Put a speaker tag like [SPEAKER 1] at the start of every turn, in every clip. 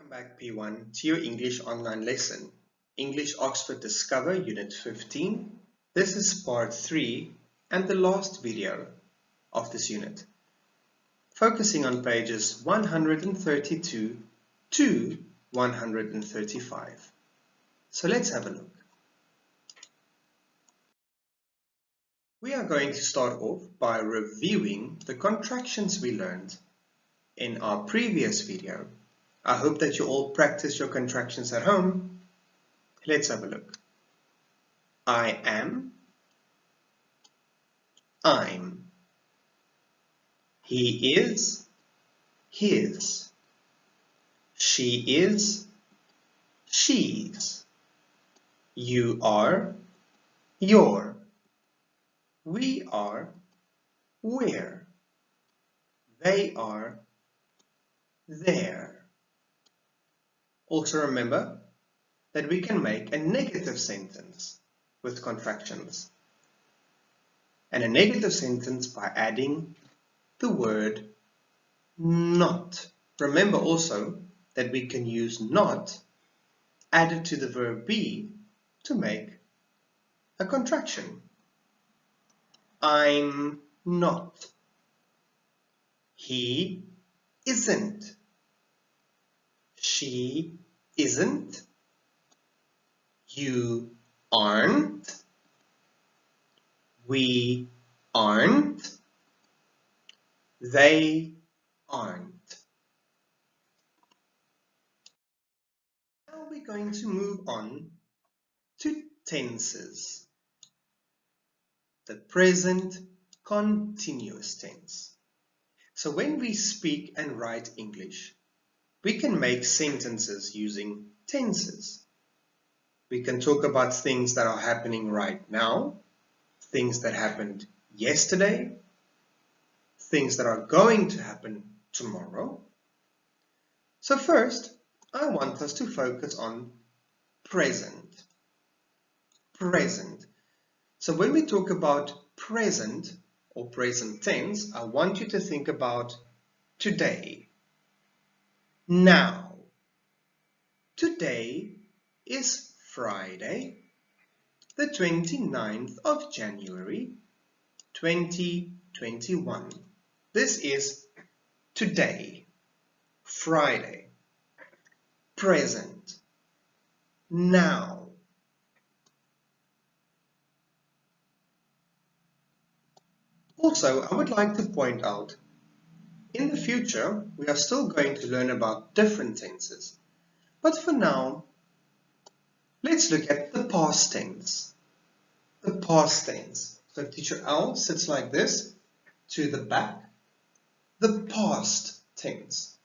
[SPEAKER 1] Welcome back P1 to your English online lesson, English Oxford Discover Unit 15. This is part 3 and the last video of this unit, focusing on pages 132 to 135. So let's have a look. We are going to start off by reviewing the contractions we learned in our previous video. I hope that you all practice your contractions at home. Let's have a look. I am, I'm. He is, his. She is, she's. You are, your. We are, we're. They are, their. Also remember that we can make a negative sentence with contractions. And a negative sentence by adding the word not. Remember also that we can use not added to the verb be to make a contraction. I'm not. He isn't. She isn't. You aren't. We aren't. They aren't. Now we're going to move on to tenses. The present continuous tense. So when we speak and write English, we can make sentences using tenses. We can talk about things that are happening right now, things that happened yesterday, things that are going to happen tomorrow. So first, I want us to focus on present. Present. So when we talk about present or present tense, I want you to think about today. Now. Today is Friday, the 29th of January, 2021. This is today, Friday, present, now. Also, I would like to point out, in the future, we are still going to learn about different tenses. But for now, let's look at the past tense. The past tense. So if teacher L sits like this, to the back, the past tense.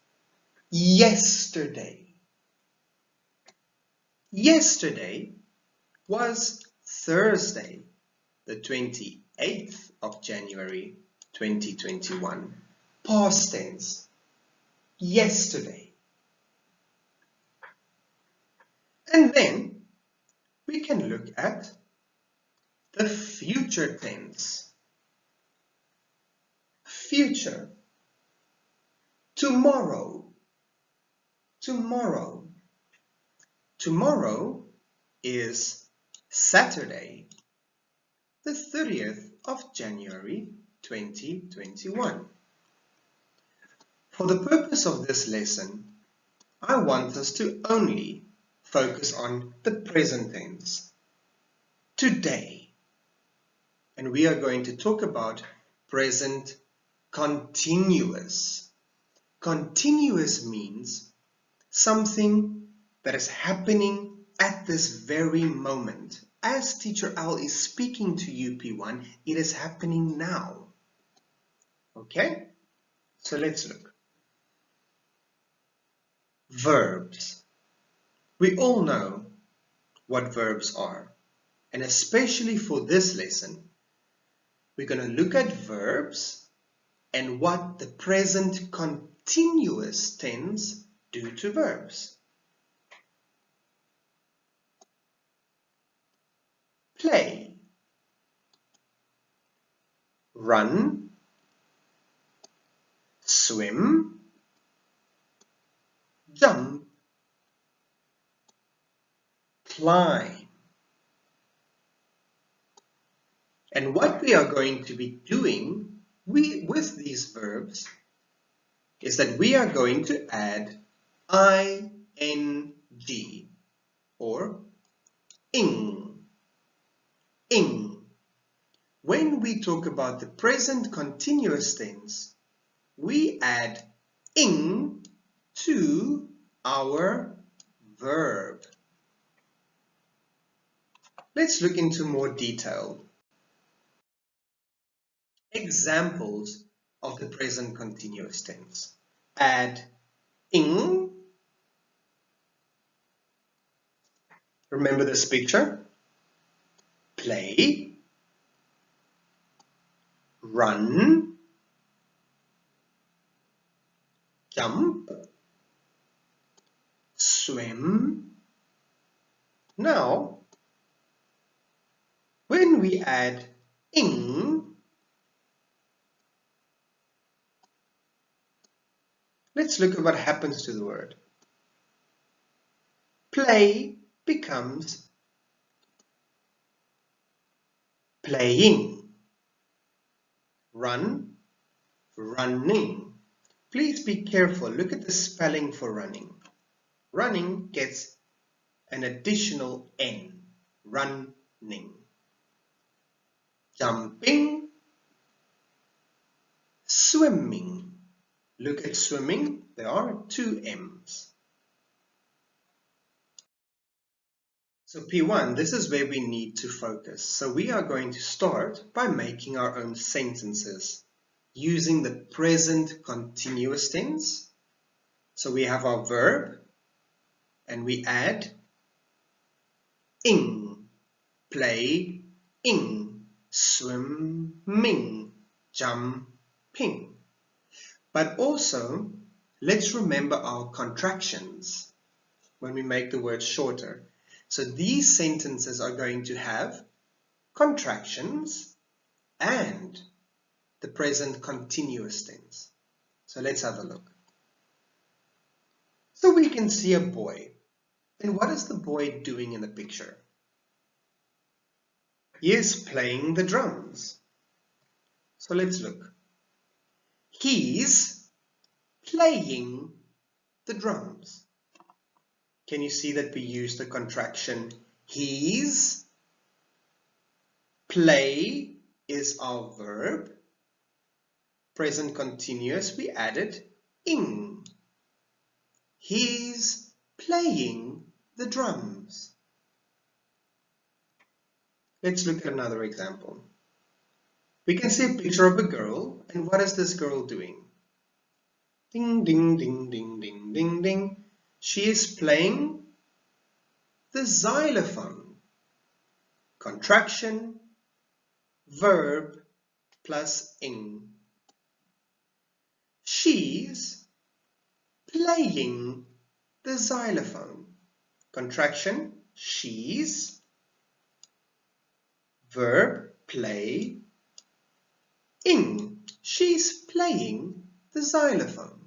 [SPEAKER 1] Yesterday. Yesterday was Thursday, the 28th of January, 2021. Past tense. Yesterday. And then we can look at the future tense. Future. Tomorrow. Tomorrow. Tomorrow is Saturday, the 30th of January, 2021. For the purpose of this lesson, I want us to only focus on the present tense, today. And we are going to talk about present continuous. Continuous means something that is happening at this very moment. As teacher Al is speaking to you, P1, it is happening now. Okay? So let's look. Verbs. We all know what verbs are, and especially for this lesson, we're going to look at verbs and what the present continuous tense do to verbs. Play, run, swim, jump, climb. And what we are going to be doing with these verbs is that we are going to add ing or ing. When we talk about the present continuous tense, we add ing to our verb. Let's look into more detail. Examples of the present continuous tense. Add ing. Remember this picture? Play, run, jump, swim. Now, when we add ing, let's look at what happens to the word. Play becomes playing. Run, running. Please be careful. Look at the spelling for running. Running gets an additional N. Running. Jumping, swimming. Look at swimming. There are two M's. So P1, this is where we need to focus. So we are going to start by making our own sentences using the present continuous tense. So we have our verb and we add ing, play, ing, swimming, jumping. But also, let's remember our contractions when we make the word shorter. So these sentences are going to have contractions and the present continuous tense. So let's have a look. So we can see a boy. And what is the boy doing in the picture? He is playing the drums. So let's look. He's playing the drums. Can you see that we use the contraction he's? Play is our verb. Present continuous, we added ing. He's playing the drums. Let's look at another example. We can see a picture of a girl, and what is this girl doing? Ding, ding, ding, ding, ding, ding, ding. She is playing the xylophone. Contraction, verb plus ing. She's playing the xylophone. Contraction, she's. Verb, play, ing. She's playing the xylophone.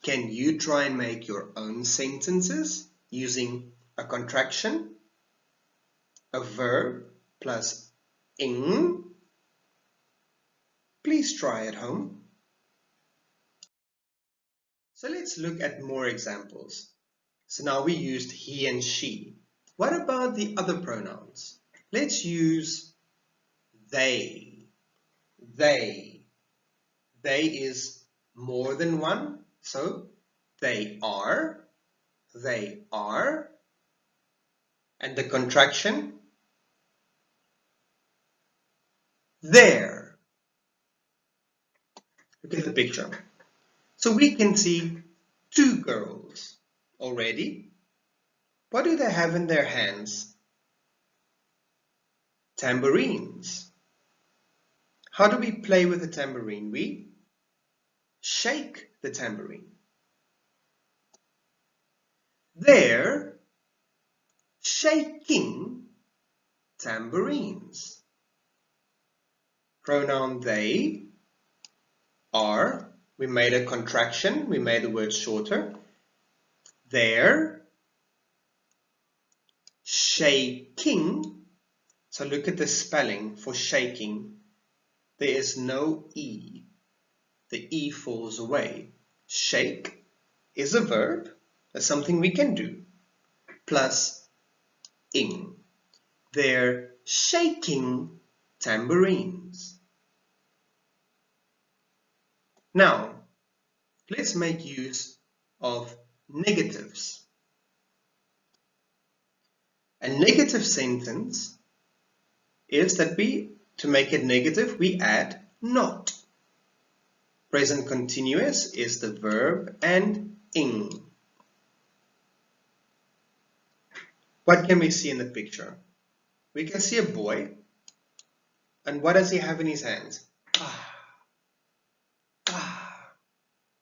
[SPEAKER 1] Can you try and make your own sentences using a contraction, a verb plus ing? Please try at home. So let's look at more examples. So now we used he and she. What about the other pronouns? Let's use they. They. They is more than one. So they are. And the contraction, there. Look at the picture. So we can see two girls already. What do they have in their hands? Tambourines. How do we play with the tambourine? We shake the tambourine. They're shaking tambourines. Pronoun they are. We made a contraction. We made the word shorter. They're shaking. So look at the spelling for shaking. There is no E. The E falls away. Shake is a verb. That's something we can do. Plus ing. They're shaking tambourines. Now, let's make use of negatives. A negative sentence is that to make it negative, we add not. Present continuous is the verb and ing. What can we see in the picture? We can see a boy, and what does he have in his hands?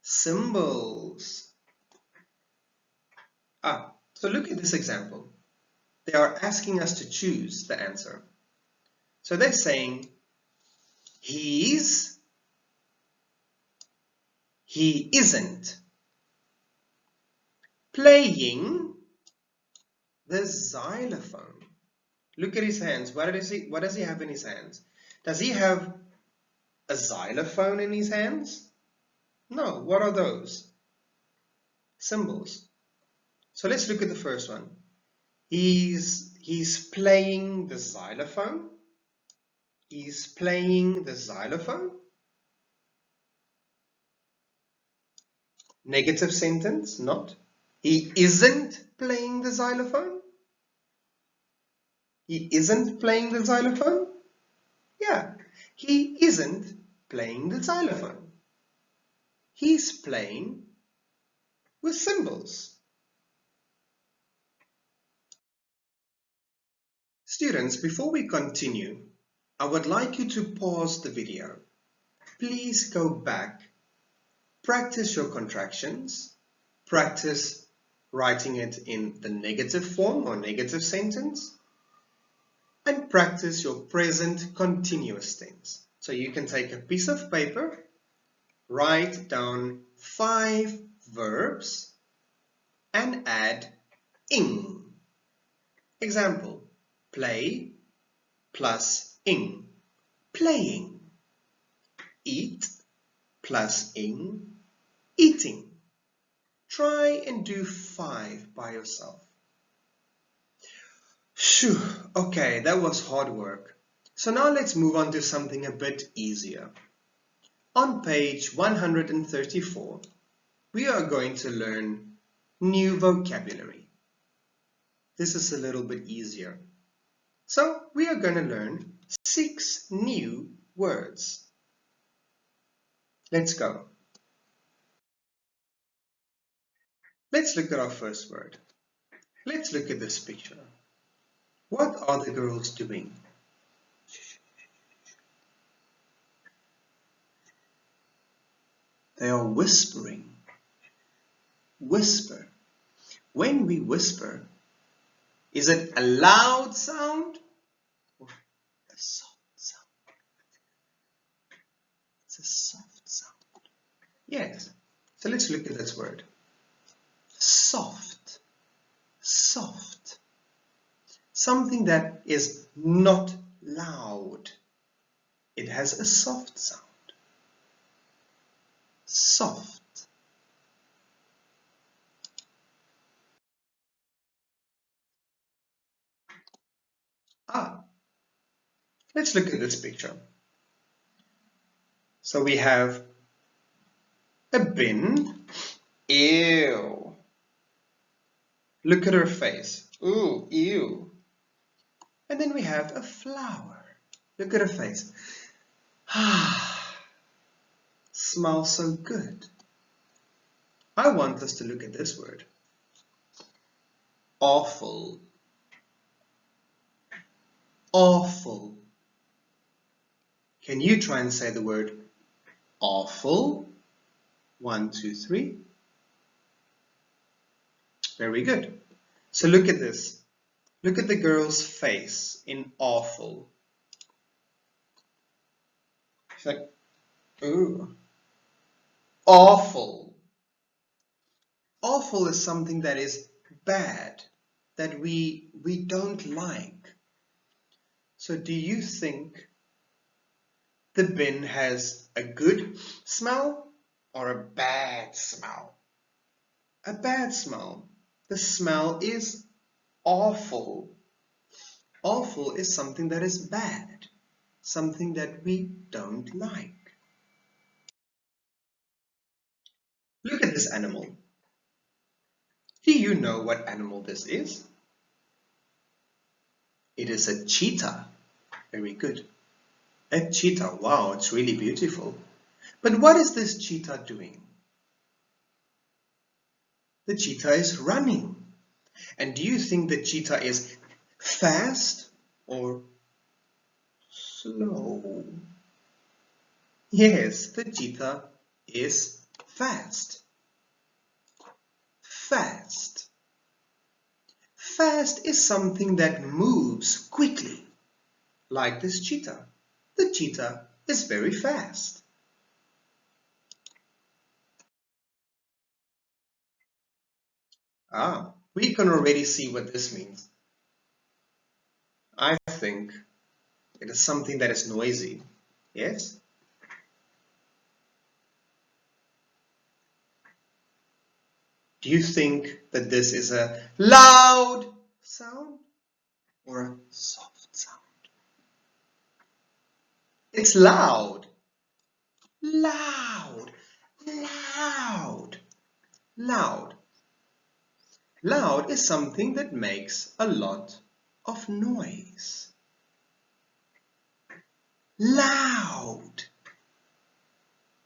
[SPEAKER 1] Symbols. So look at this example. They are asking us to choose the answer. So they're saying, he isn't playing the xylophone. Look at his hands. What does he have in his hands? Does he have a xylophone in his hands? No. What are those? Symbols. So let's look at the first one. He's playing the xylophone. He's playing the xylophone. Negative sentence, not. He isn't playing the xylophone. He isn't playing the xylophone. Yeah, he isn't playing the xylophone. He's playing with symbols. Students, before we continue, I would like you to pause the video. Please go back, practice your contractions, practice writing it in the negative form or negative sentence, and practice your present continuous tense. So you can take a piece of paper, write down 5 verbs, and add ing. Example, play plus ing, playing. Eat plus ing, eating. Try and do 5 by yourself. Phew, okay, that was hard work. So now let's move on to something a bit easier. On page 134, we are going to learn new vocabulary. This is a little bit easier. So we are going to learn 6 new words. Let's go. Let's look at our first word. Let's look at this picture. What are the girls doing? They are whispering. Whisper. When we whisper, is it a loud sound or a soft sound? It's a soft sound. Yes. So let's look at this word. Soft. Soft. Something that is not loud. It has a soft sound. Soft. Let's look at this picture. So we have a bin. Ew. Look at her face. Ooh, ew. And then we have a flower. Look at her face. Smells so good. I want us to look at this word. Awful. Awful. Can you try and say the word awful? 1, 2, 3. Very good. So look at this. Look at the girl's face in awful. She's like, ooh. Awful. Awful is something that is bad. that we don't like. So do you think the bin has a good smell or a bad smell? A bad smell. The smell is awful. Awful is something that is bad, something that we don't like. Look at this animal. Do you know what animal this is? It is a cheetah. Very good. A cheetah. Wow, it's really beautiful. But what is this cheetah doing? The cheetah is running. And do you think the cheetah is fast or slow? Yes, the cheetah is fast. Fast. Fast is something that moves quickly, like this cheetah. The cheetah is very fast. We can already see what this means. I think it is something that is noisy. Yes? Do you think that this is a loud sound or a soft sound? It's loud. Loud. Loud. Loud. Loud is something that makes a lot of noise. Loud.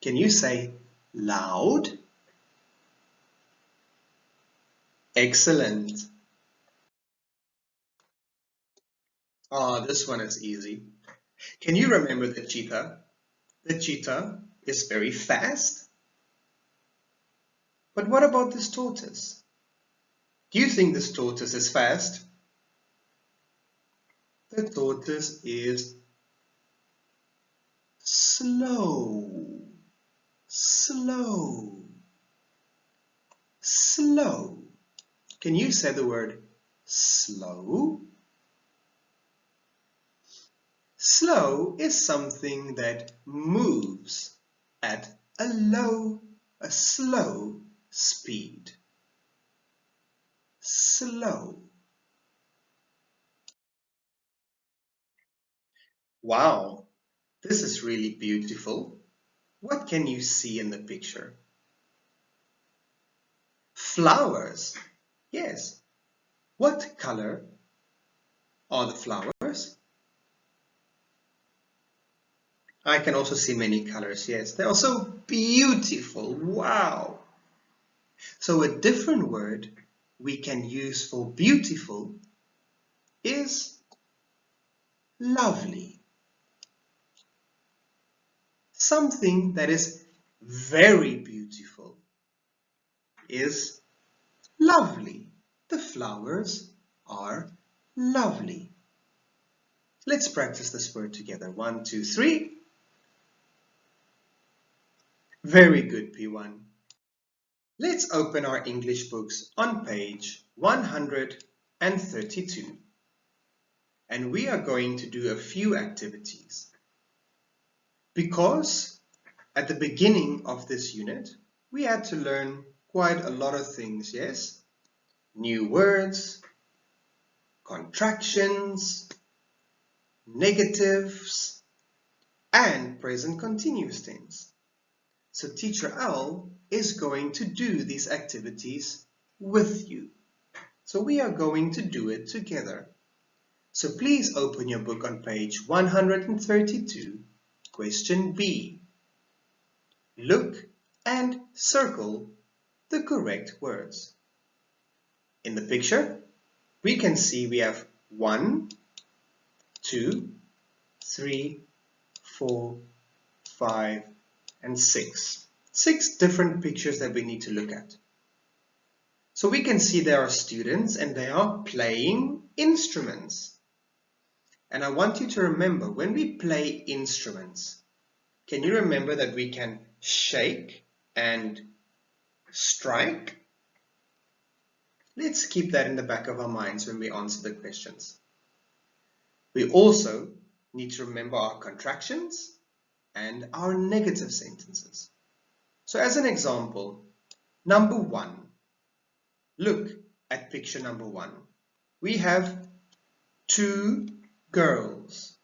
[SPEAKER 1] Can you say loud? Excellent. This one is easy. Can you remember the cheetah? The cheetah is very fast. But what about this tortoise? Do you think this tortoise is fast? The tortoise is slow. Slow. Slow. Can you say the word slow? Slow is something that moves at a slow speed. Slow. Wow, this is really beautiful. What can you see in the picture? Flowers. Yes. What color are the flowers? I can also see many colors. Yes, they're also beautiful. Wow. So a different word we can use for beautiful is lovely. Something that is very beautiful is lovely. The flowers are lovely. Let's practice this word together. 1, 2, 3. Very good, P1. Let's open our English books on page 132. And we are going to do a few activities. Because at the beginning of this unit, we had to learn quite a lot of things, yes? New words, contractions, negatives, and present continuous tense. So Teacher L is going to do these activities with you. So we are going to do it together. So please open your book on page 132, question B. Look and circle the correct words. In the picture, we can see we have 1, 2, 3, 4, 5, and 6. 6 different pictures that we need to look at. So we can see there are students and they are playing instruments. And I want you to remember, when we play instruments, can you remember that we can shake and strike? Let's keep that in the back of our minds when we answer the questions. We also need to remember our contractions and our negative sentences. So as an example, number 1, look at picture number 1. We have 2 girls.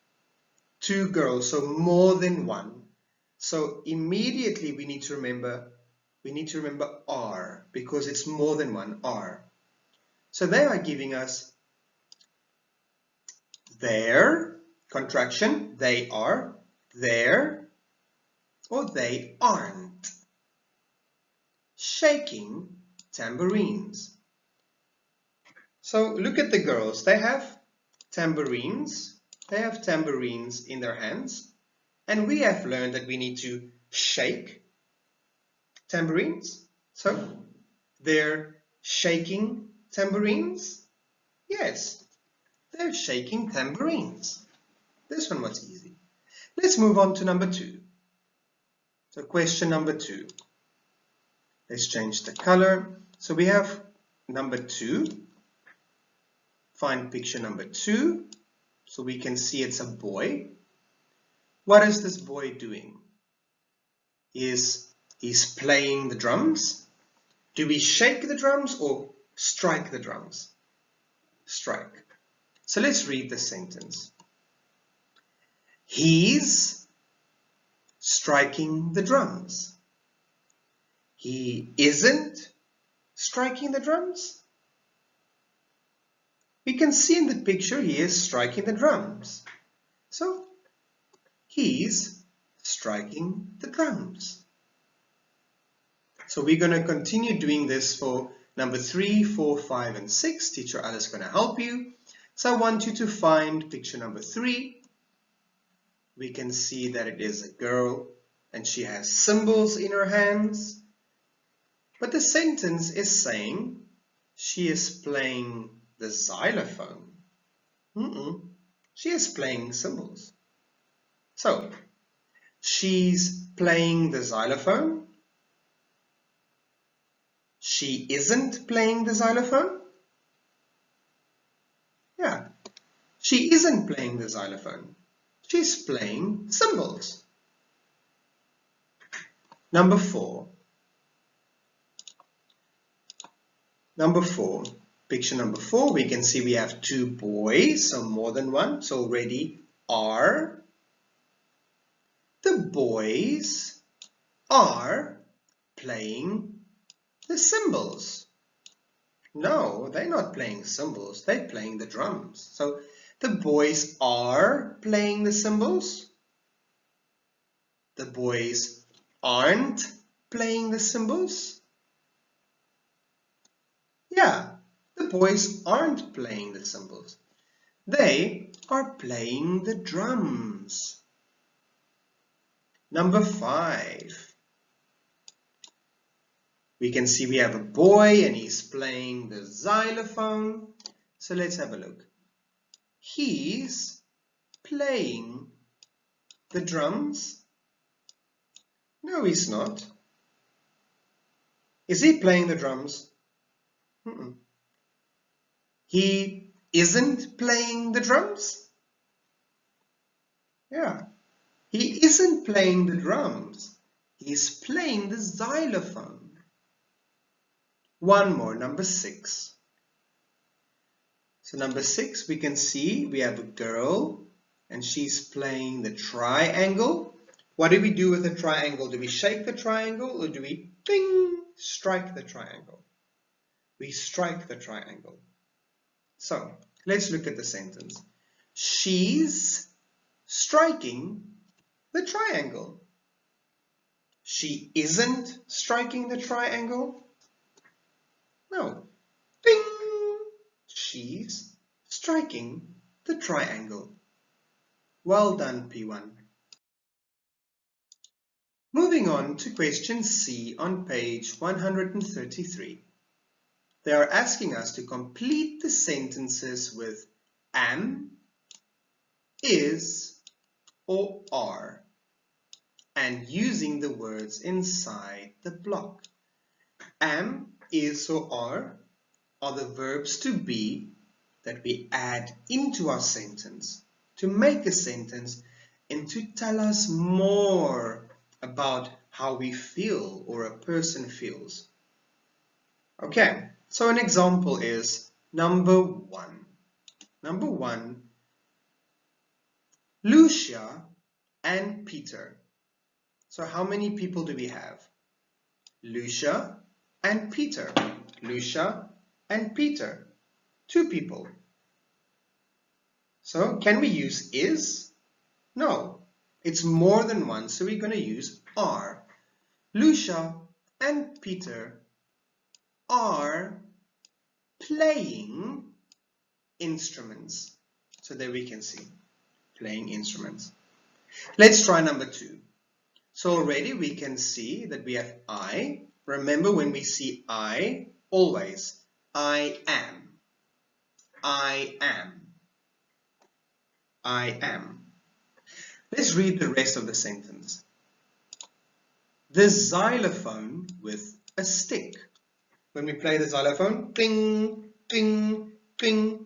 [SPEAKER 1] 2 girls, so more than one. So immediately we need to remember are, because it's more than one, are. So they are giving us their contraction, they are, their, or they aren't shaking tambourines. So look at the girls, they have tambourines in their hands, and we have learned that we need to shake tambourines. So they're shaking tambourines. Yes, they're shaking tambourines. This one was easy. Let's move on to number 2. So question number 2. Let's change the color. So we have number 2. Find picture number 2. So we can see it's a boy. What is this boy doing? He's playing the drums. Do we shake the drums or strike the drums? Strike. So let's read the sentence. He's striking the drums. He isn't striking the drums. We can see in the picture he is striking the drums. So he's striking the drums. So we're going to continue doing this for number 3, 4, 5, and 6. Teacher Alice is going to help you. So I want you to find picture number 3. We can see that it is a girl and she has cymbals in her hands. But the sentence is saying she is playing the xylophone. She is playing cymbals. So, she's playing the xylophone. She isn't playing the xylophone. Yeah, she isn't playing the xylophone. She's playing cymbals. Number 4. Picture number 4, we can see we have 2 boys, so more than one. So already are. The boys are playing the cymbals. No, they're not playing cymbals, they're playing the drums. So the boys are playing the cymbals. The boys aren't playing the cymbals. Yeah, the boys aren't playing the cymbals. They are playing the drums. Number 5. We can see we have a boy and he's playing the xylophone. So let's have a look. He's playing the drums. No, he's not. Is he playing the drums? He isn't playing the drums? Yeah, he isn't playing the drums. He's playing the xylophone. One more, number 6. So number 6, we can see we have a girl and she's playing the triangle. What do we do with the triangle? Do we shake the triangle or do we ding, strike the triangle? We strike the triangle. So let's look at the sentence. She's striking the triangle. She isn't striking the triangle. No. Ding! She's striking the triangle. Well done, P1. Moving on to question C on page 133. They are asking us to complete the sentences with am, is, or are, and using the words inside the block. Am, is, or are. are the verbs to be that we add into our sentence to make a sentence and to tell us more about how we feel or a person feels. Okay, so an example is number one. Number one, Lucia and Peter. So how many people do we have? Lucia and Peter. Lucia and Peter. 2 people. So can we use is? No, it's more than one, so we're going to use are. Lucia and Peter are playing instruments. So there we can see playing instruments. Let's try number 2. So already we can see that we have I. Remember, when we see I, always I am. I am. I am. Let's read the rest of the sentence. The xylophone with a stick. When we play the xylophone, cling, cling, cling.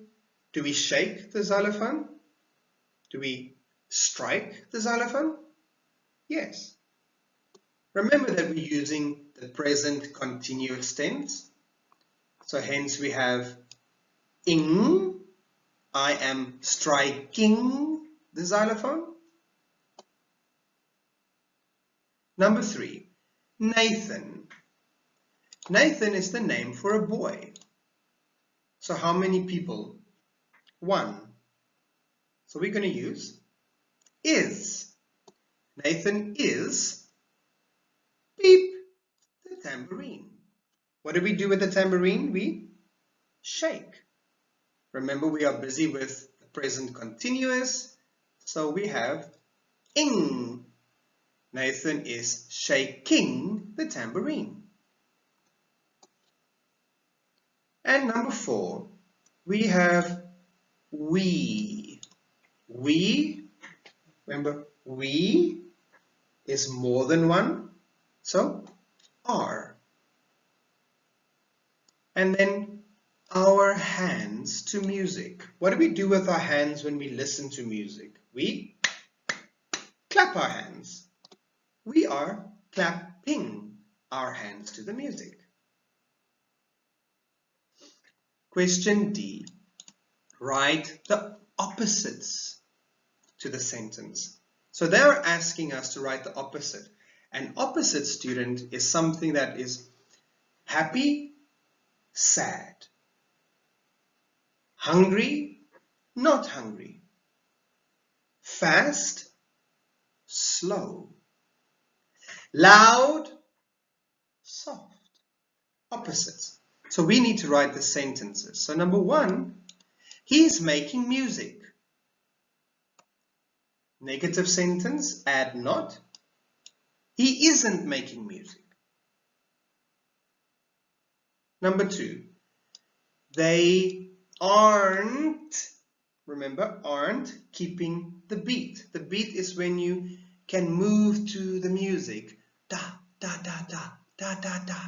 [SPEAKER 1] Do we shake the xylophone? Do we strike the xylophone? Yes. Remember that we're using the present continuous tense. So hence we have ing. I am striking the xylophone. Number 3, Nathan. Nathan is the name for a boy. So how many people? 1. So we're going to use is. Nathan is, beep, the tambourine. What do we do with the tambourine? We shake. Remember, we are busy with the present continuous, so we have ing. Nathan is shaking the tambourine. And number 4, we have we. We, remember, we is more than one, so are. And then our hands to music. What do we do with our hands when we listen to music? We clap our hands. We are clapping our hands to the music. Question D. Write the opposites to the sentence. So they are asking us to write the opposite. An opposite, student, is something that is happy, sad, hungry, not hungry, fast, slow, loud, soft. Opposites. So we need to write the sentences. So number 1, he's making music. Negative sentence, add not. He isn't making music. Number 2, they aren't, remember, aren't keeping the beat. The beat is when you can move to the music. Da, da, da, da, da, da, da.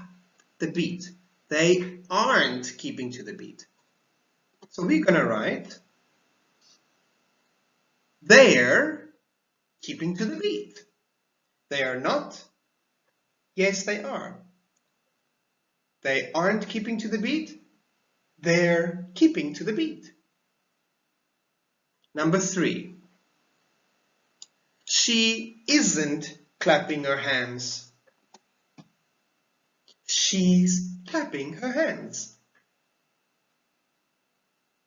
[SPEAKER 1] The beat. They aren't keeping to the beat. So we're going to write, they're keeping to the beat. They are not. Yes, they are. They aren't keeping to the beat. They're keeping to the beat. Number 3. She isn't clapping her hands. She's clapping her hands.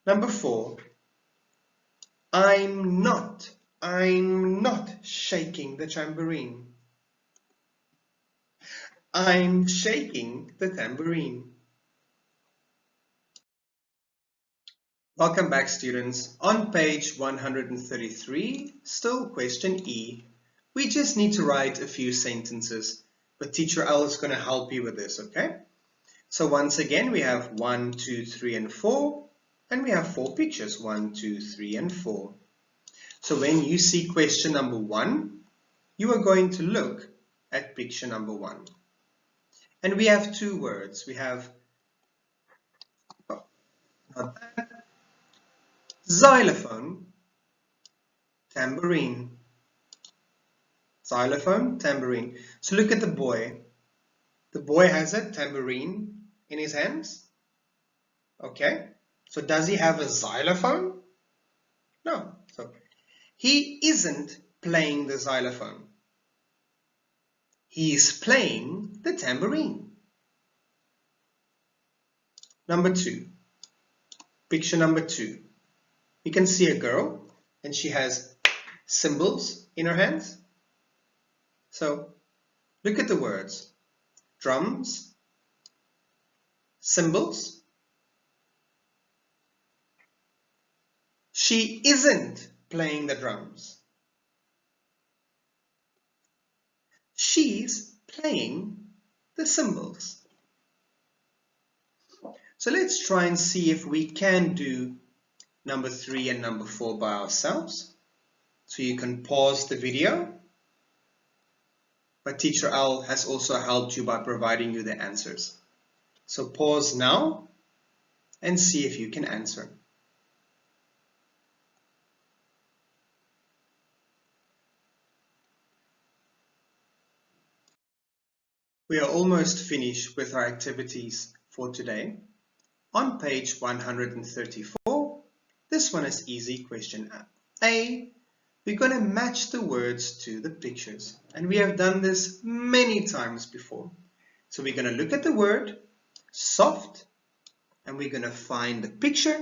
[SPEAKER 1] Number 4. I'm not shaking the tambourine. I'm shaking the tambourine. Welcome back, students. On page 133, still question E, we just need to write a few sentences, but Teacher L is going to help you with this, okay? So once again, we have 1, 2, 3, and 4, and we have 4 pictures, 1, 2, 3, and 4. So when you see question number 1, you are going to look at picture number 1. And we have 2 words. We have, Xylophone, tambourine. Xylophone, tambourine. So look at the boy. The boy has a tambourine in his hands. Okay. So does he have a xylophone? No. So he isn't playing the xylophone. He is playing the tambourine. Number 2. Picture number 2. You can see a girl and she has cymbals in her hands. So look at the words. Drums, cymbals. She isn't playing the drums. She's playing the cymbals. So let's try and see if we can do number 3 and number 4 by ourselves. So you can pause the video. But Teacher Al has also helped you by providing you the answers. So pause now and see if you can answer. We are almost finished with our activities for today. On page 134, this one is easy. Question A. We're going to match the words to the pictures. And we have done this many times before. So we're going to look at the word soft and we're going to find the picture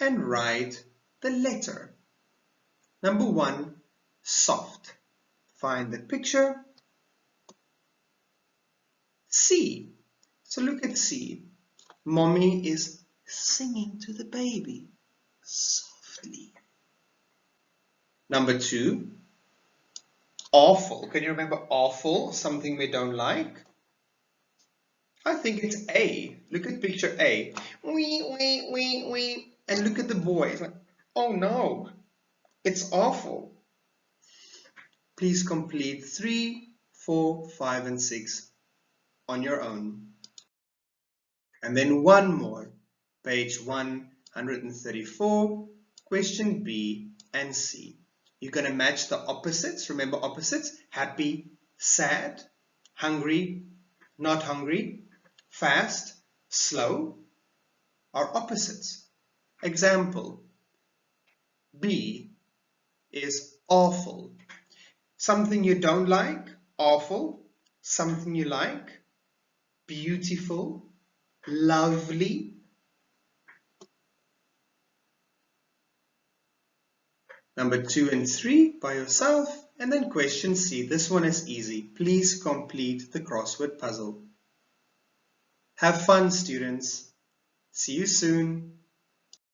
[SPEAKER 1] and write the letter. Number 1, soft. Find the picture. C. So look at C. Mommy is singing to the baby softly. Number 2, awful. Can you remember awful? Something we don't like? I think it's A. Look at picture A. Wee, wee, wee, wee. And look at the boy. It's like, oh no, it's awful. Please complete 3, 4, 5, and 6 on your own. And then one more. Page 134, question B and C. You're going to match the opposites. Remember opposites? Happy, sad, hungry, not hungry, fast, slow are opposites. Example, B is awful. Something you don't like, awful. Something you like, beautiful, lovely. Number 2 and 3 by yourself. And then question C. This one is easy. Please complete the crossword puzzle. Have fun, students. See you soon.